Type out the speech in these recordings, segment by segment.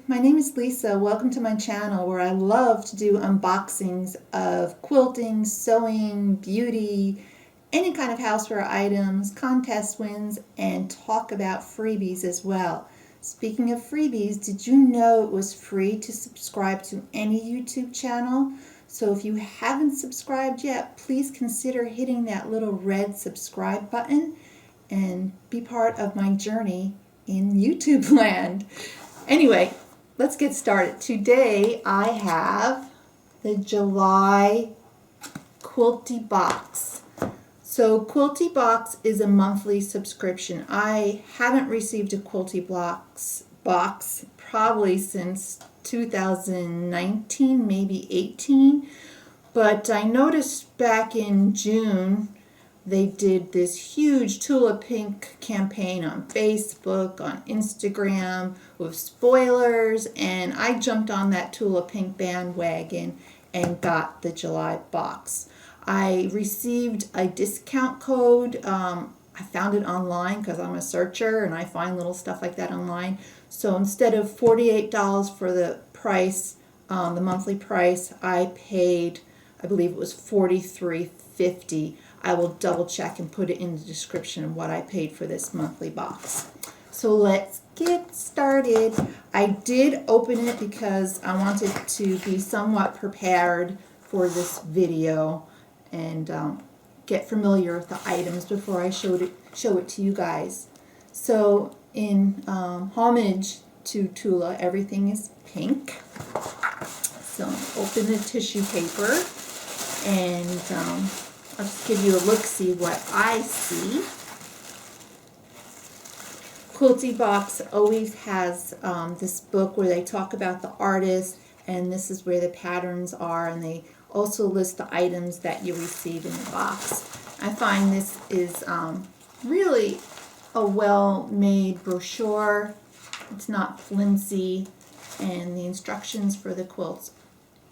my name is Lisa. Welcome to my channel where I love to do unboxings of quilting, sewing, beauty, any kind of houseware items, contest wins, and talk about freebies as well. Speaking of freebies, did you know it was free to subscribe to any YouTube channel? So if you haven't subscribed yet, please consider hitting that little red subscribe button and be part of my journey in YouTube land. Anyway, let's get started. Today I have the July Quilty Box. So Quilty Box is a monthly subscription. I haven't received a Quilty box probably since 2019, maybe 18. But I noticed back in June they did this huge Tula Pink campaign on Facebook, on Instagram, with spoilers, and I jumped on that Tula Pink bandwagon and got the July box. I received a discount code. I found it online because I'm a searcher and I find little stuff like that online. So instead of $48 for the price, the monthly price, I paid, I believe it was $43.50. I will double check and put it in the description of what I paid for this monthly box. So let's get started. I did open it because I wanted to be somewhat prepared for this video and get familiar with the items before I show it to you guys. So in homage to Tula, everything is pink. So open the tissue paper and I'll just give you a look-see what I see. Quilty Box always has this book where they talk about the artist, and this is where the patterns are, and they also list the items that you receive in the box. I find this is really a well-made brochure. It's not flimsy, and the instructions for the quilts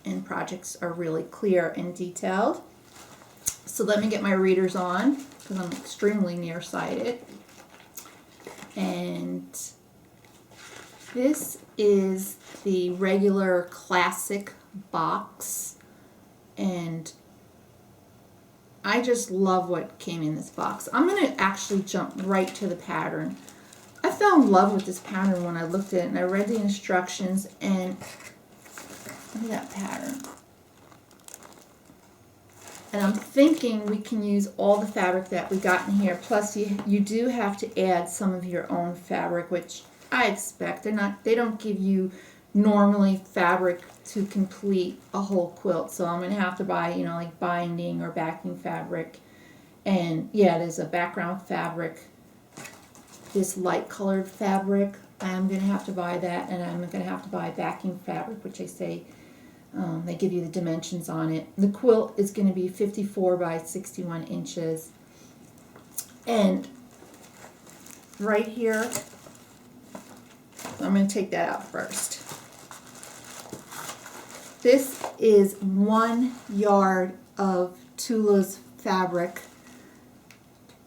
and projects are really clear and detailed. So let me get my readers on because I'm extremely nearsighted. And this is the regular classic box. And I just love what came in this box. I'm going to actually jump right to the pattern. I fell in love with this pattern when I looked at it and I read the instructions, and look at that pattern. And I'm thinking we can use all the fabric that we got in here. Plus, you do have to add some of your own fabric, which I expect. They don't give you normally fabric to complete a whole quilt. So I'm going to have to buy, like binding or backing fabric. And yeah, there's a background fabric, this light colored fabric. I'm going to have to buy that, and I'm going to have to buy backing fabric, which they give you the dimensions on it. The quilt is going to be 54 by 61 inches. And right here, I'm going to take that out first. This is 1 yard of Tula's fabric.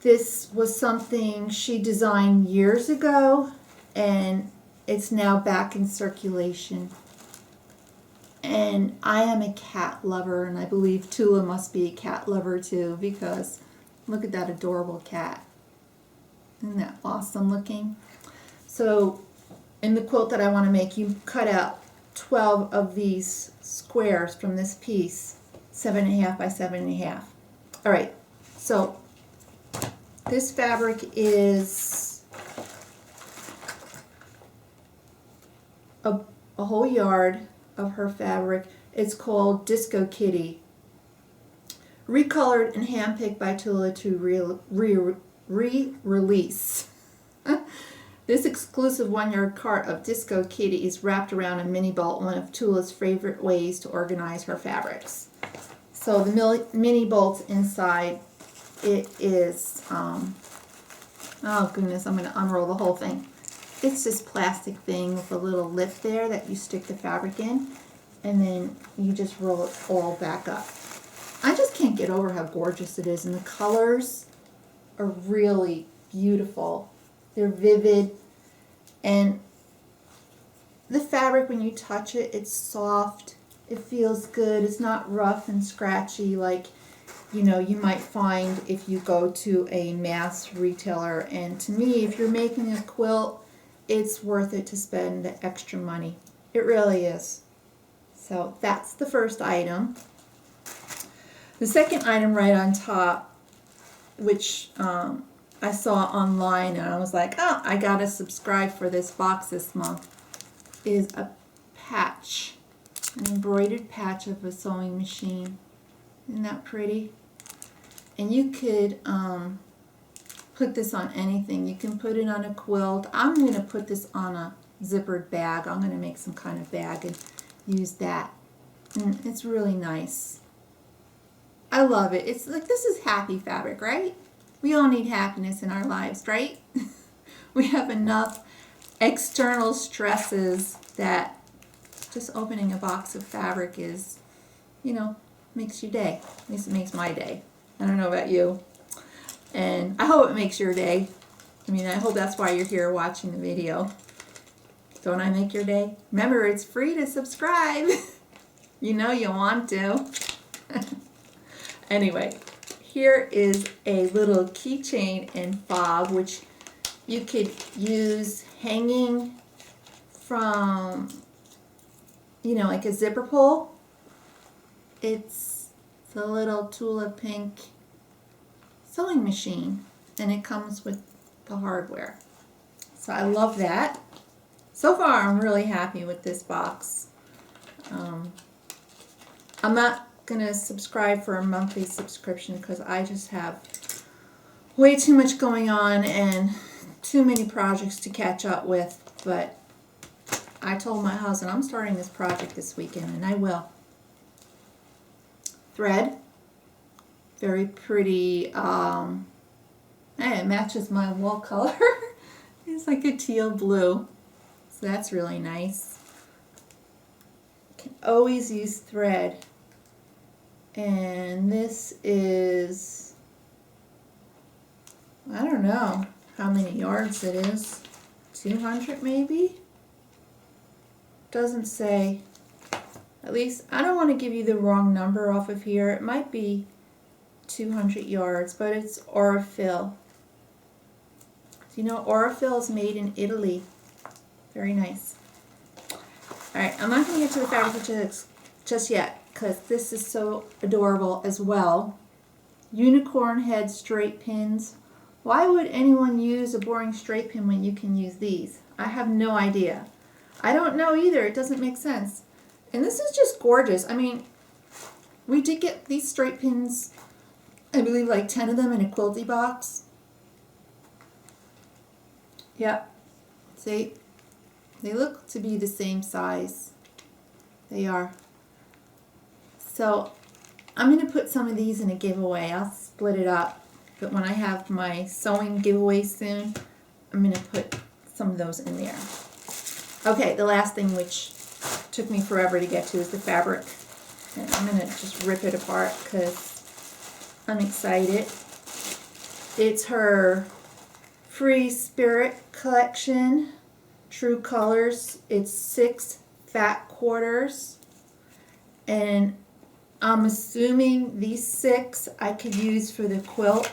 This was something she designed years ago, and it's now back in circulation. And I am a cat lover, and I believe Tula must be a cat lover too, because look at that adorable cat. Isn't that awesome looking? So in the quilt that I want to make, you cut out 12 of these squares from this piece, 7.5 by 7.5. All right, so this fabric is a whole yard of her fabric. It's called Disco Kitty. Recolored and handpicked by Tula to re-release. This exclusive 1 yard cart of Disco Kitty is wrapped around a mini bolt, one of Tula's favorite ways to organize her fabrics. So the mini bolt's inside. It is, oh goodness, I'm going to unroll the whole thing. It's this plastic thing with a little lip there that you stick the fabric in, and then you just roll it all back up. I just can't get over how gorgeous it is, and the colors are really beautiful. They're vivid, and the fabric, when you touch it, it's soft. It feels good. It's not rough and scratchy like, you know, you might find if you go to a mass retailer. And to me, if you're making a quilt, it's worth it to spend the extra money. It really is. So that's the first item. The second item right on top, which I saw online and I was like, oh, I gotta subscribe for this box this month, is a patch, an embroidered patch of a sewing machine. Isn't that pretty? And you could put this on anything. You can put it on a quilt. I'm going to put this on a zippered bag. I'm going to make some kind of bag and use that. And it's really nice. I love it. It's like, this is happy fabric, right? We all need happiness in our lives, right? We have enough external stresses that just opening a box of fabric is, you know, makes your day. At least it makes my day. I don't know about you. And I hope it makes your day. I mean, I hope that's why you're here watching the video. Don't I make your day? Remember, it's free to subscribe. You know you want to. Anyway, here is a little keychain and fob, which you could use hanging from, you know, like a zipper pull. It's the little Tula pink sewing machine, and it comes with the hardware. So I love that. So far, I'm really happy with this box. I'm not going to subscribe for a monthly subscription because I just have way too much going on and too many projects to catch up with. But I told my husband I'm starting this project this weekend, and I will. Thread, very pretty. It matches my wall color. It's like a teal blue, so that's really nice. Can always use thread. And this is, I don't know how many yards it is. 200 maybe? Doesn't say. At least, I don't want to give you the wrong number off of here. It might be 200 yards, but it's Aurifil. Do you know Aurifil is made in Italy? Very nice. Alright, I'm not going to get to the fabric just yet, because this is so adorable as well. Unicorn head straight pins. Why would anyone use a boring straight pin when you can use these? I have no idea. I don't know either. It doesn't make sense. And this is just gorgeous. I mean, we did get these straight pins, I believe like 10 of them in a Quilty Box. Yep. See? They look to be the same size. They are. So I'm going to put some of these in a giveaway. I'll split it up. But when I have my sewing giveaway soon, I'm going to put some of those in there. Okay, the last thing, which took me forever to get to, is the fabric. And I'm going to just rip it apart because I'm excited. It's her Free Spirit collection, True Colors. It's 6 fat quarters. And I'm assuming these 6 I could use for the quilt.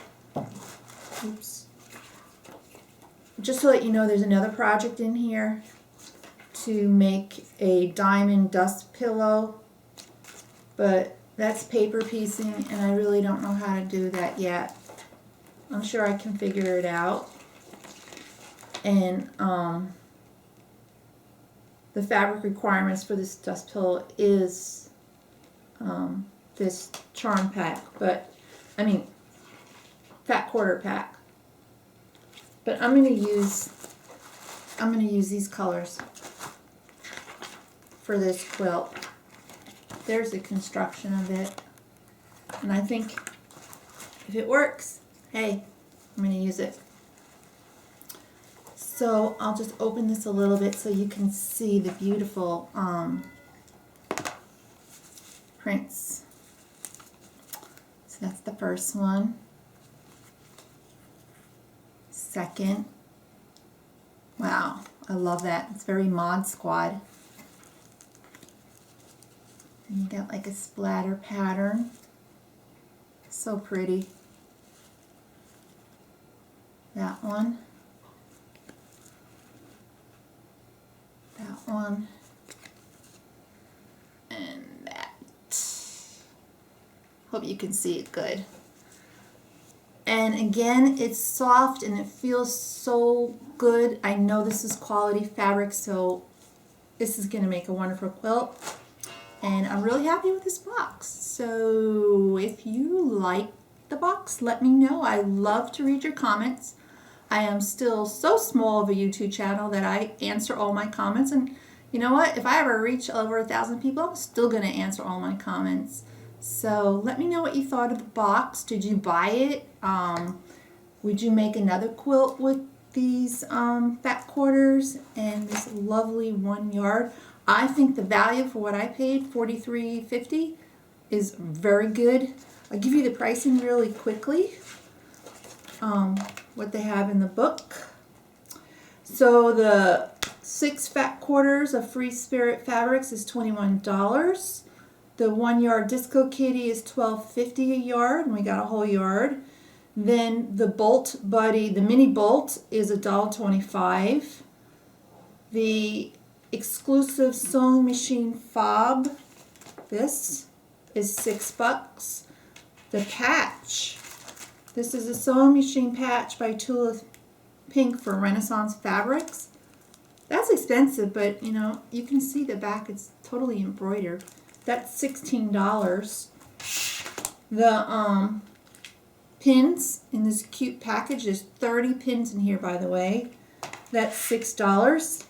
Oops. Just to let you know, there's another project in here to make a diamond dust pillow, but that's paper piecing and I really don't know how to do that yet. I'm sure I can figure it out. And the fabric requirements for this dust pillow is this charm pack, but I mean fat quarter pack. But I'm going to use these colors for this quilt. There's the construction of it, and I think if it works, hey, I'm going to use it. So I'll just open this a little bit so you can see the beautiful prints. So that's the first one. Second. Wow, I love that. It's very Mod Squad. And you got like a splatter pattern. So pretty. That one. That one. And that. Hope you can see it good. And again, it's soft and it feels so good. I know this is quality fabric, so this is going to make a wonderful quilt. And I'm really happy with this box. So if you like the box, let me know. I love to read your comments. I am still so small of a YouTube channel that I answer all my comments. And you know what? If I ever reach over 1,000 people, I'm still going to answer all my comments. So let me know what you thought of the box. Did you buy it? Would you make another quilt with these fat quarters and this lovely 1 yard? I think the value for what I paid, $43.50, is very good. I'll give you the pricing really quickly. What they have in the book. So the 6 fat quarters of Free Spirit Fabrics is $21. The 1 yard Disco Kitty is $12.50 a yard, and we got a whole yard. Then the Bolt Buddy, the mini bolt, is $1.25. The exclusive sewing machine fob, this is $6. The patch, this is a sewing machine patch by Tula Pink for Renaissance Fabrics. That's expensive, but you know, you can see the back, it's totally embroidered. That's $16. The pins in this cute package, there's 30 pins in here, by the way. That's $6.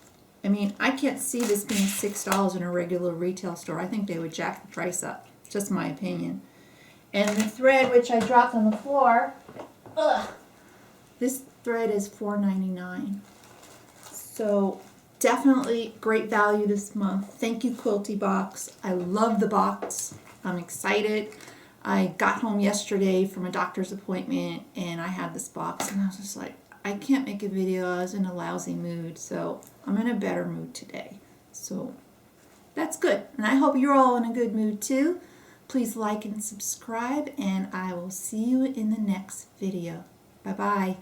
I mean, I can't see this being $6 in a regular retail store. I think they would jack the price up. Just my opinion. And the thread, which I dropped on the floor, this thread is $4.99. So definitely great value this month. Thank you, Quilty Box. I love the box. I'm excited. I got home yesterday from a doctor's appointment and I had this box and I was just like, I can't make a video. I was in a lousy mood, so I'm in a better mood today. So that's good. And I hope you're all in a good mood too. Please like and subscribe, and I will see you in the next video. Bye-bye.